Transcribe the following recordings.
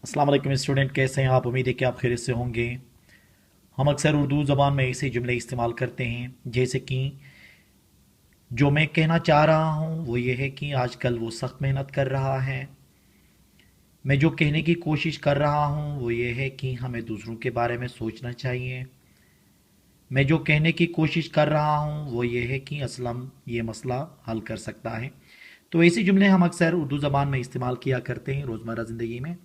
अस्सलाम वालेकुम स्टूडेंट, कैसे हैं आप? उम्मीद है कि आप खैरियत से होंगे। हम अक्सर उर्दू ज़बान में ऐसे जुमले इस्तेमाल करते हैं जैसे कि जो मैं कहना चाह रहा हूँ वो ये है कि आजकल वो सख्त मेहनत कर रहा है। मैं जो कहने की कोशिश कर रहा हूँ वो ये है कि हमें दूसरों के बारे में सोचना चाहिए। मैं जो कहने की कोशिश कर रहा हूँ वो ये है कि असलम ये मसला हल कर सकता है। तो ऐसे जुमले हम अक्सर उर्दू ज़बान में इस्तेमाल किया करते हैं रोज़मर्रा ज़िंदगी में।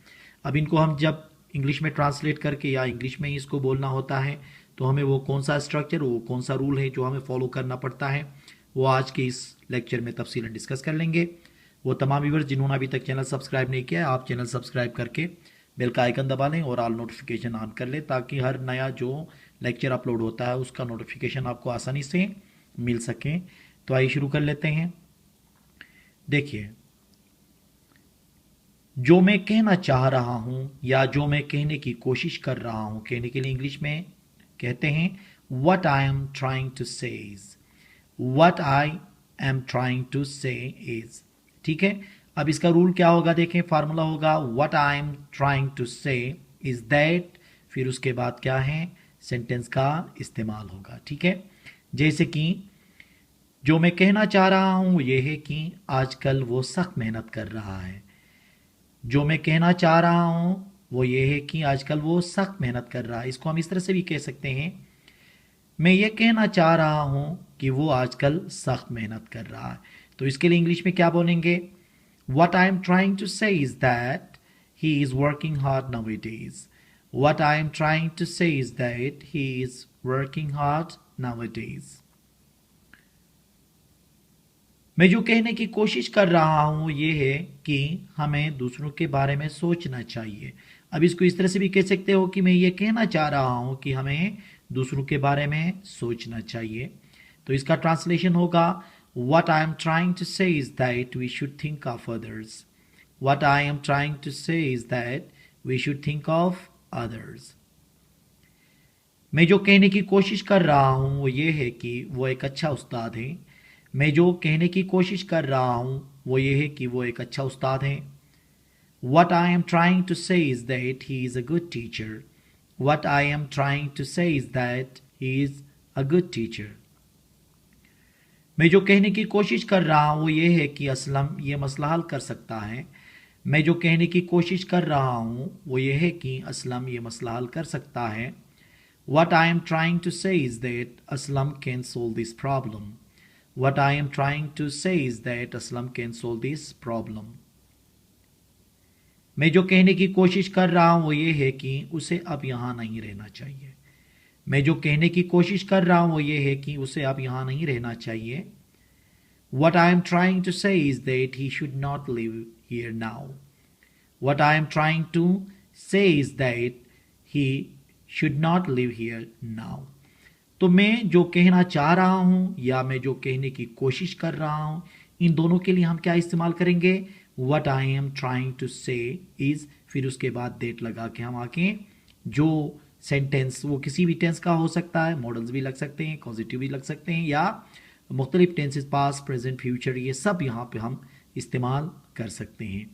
अब इनको हम जब इंग्लिश में ट्रांसलेट करके या इंग्लिश में ही इसको बोलना होता है तो हमें वो कौन सा स्ट्रक्चर, वो कौन सा रूल है जो हमें फॉलो करना पड़ता है, वो आज के इस लेक्चर में तफसीलन डिस्कस कर लेंगे। वो तमाम व्यूअर्स जिन्होंने अभी तक चैनल सब्सक्राइब नहीं किया है, आप चैनल सब्सक्राइब करके बेल का आइकन दबा लें और ऑल नोटिफिकेशन ऑन कर लें ताकि हर नया जो लेक्चर अपलोड होता है उसका नोटिफिकेशन आपको आसानी से मिल सके। तो आइए शुरू कर लेते हैं। देखिए, जो मैं कहना चाह रहा हूं या जो मैं कहने की कोशिश कर रहा हूं, कहने के लिए इंग्लिश में कहते हैं what I am trying to say is. What I am trying to say is. ठीक है। अब इसका रूल क्या होगा, देखें, फार्मूला होगा what I am trying to say is that, फिर उसके बाद क्या है, सेंटेंस का इस्तेमाल होगा। ठीक है। जैसे कि जो मैं कहना चाह रहा हूं यह है कि आजकल वो सख्त मेहनत कर रहा है। जो मैं कहना चाह रहा हूं वो ये है कि आजकल वो सख्त मेहनत कर रहा है। इसको हम इस तरह से भी कह सकते हैं, मैं ये कहना चाह रहा हूं कि वो आजकल सख्त मेहनत कर रहा है। तो इसके लिए इंग्लिश में क्या बोलेंगे, what I am trying to say is that he is working hard now it is. What I am trying to say is that he is working hard now it is. मैं जो कहने की कोशिश कर रहा हूं ये है कि हमें दूसरों के बारे में सोचना चाहिए। अब इसको इस तरह से भी कह सकते हो कि मैं ये कहना चाह रहा हूं कि हमें दूसरों के बारे में सोचना चाहिए। तो इसका ट्रांसलेशन होगा what I am trying to say is that we should think of others. What I am trying to say is that we should think of others. मैं जो कहने की कोशिश कर रहा हूं वो ये है कि वो एक अच्छा उस्ताद है। मैं जो कहने की कोशिश कर रहा हूं वो ये है कि वो एक अच्छा उस्ताद है। What I am trying to say is that he is a good teacher. What I am trying to say is that he is a good teacher. मैं जो कहने की कोशिश कर रहा हूं वो ये है कि असलम ये मसला हल कर सकता है। मैं जो कहने की कोशिश कर रहा हूं वो ये है कि असलम ये मसला हल कर सकता है। What I am trying to say is that Aslam can solve this problem. What I am trying to say is that Aslam can solve this problem. मैं जो कहने की कोशिश कर रहा हूं वो ये है कि उसे अब यहां नहीं रहना चाहिए। मैं जो कहने की कोशिश कर रहा हूं वो ये है कि उसे अब यहां नहीं रहना चाहिए। What I am trying to say is that he should not live here now. What I am trying to say is that he should not live here now. तो मैं जो कहना चाह रहा हूं या मैं जो कहने की कोशिश कर रहा हूं, इन दोनों के लिए हम क्या इस्तेमाल करेंगे, what I am trying to say is, फिर उसके बाद डेट लगा के हम आके जो सेंटेंस, वो किसी भी टेंस का हो सकता है, मॉडल्स भी लग सकते हैं, पॉजिटिव भी लग सकते हैं, या मुख्तलिफ टेंसेस, पास्ट, प्रेजेंट, फ्यूचर, ये सब यहाँ पे हम इस्तेमाल कर सकते हैं।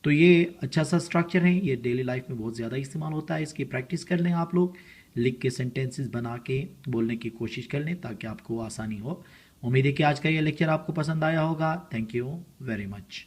तो ये अच्छा सा स्ट्रक्चर है, ये डेली लाइफ में बहुत ज़्यादा इस्तेमाल होता है। इसकी प्रैक्टिस कर लें आप लोग, लिख के सेंटेंसेस बना के बोलने की कोशिश कर लें ताकि आपको आसानी हो। उम्मीद है कि आज का ये लेक्चर आपको पसंद आया होगा। Thank you very much.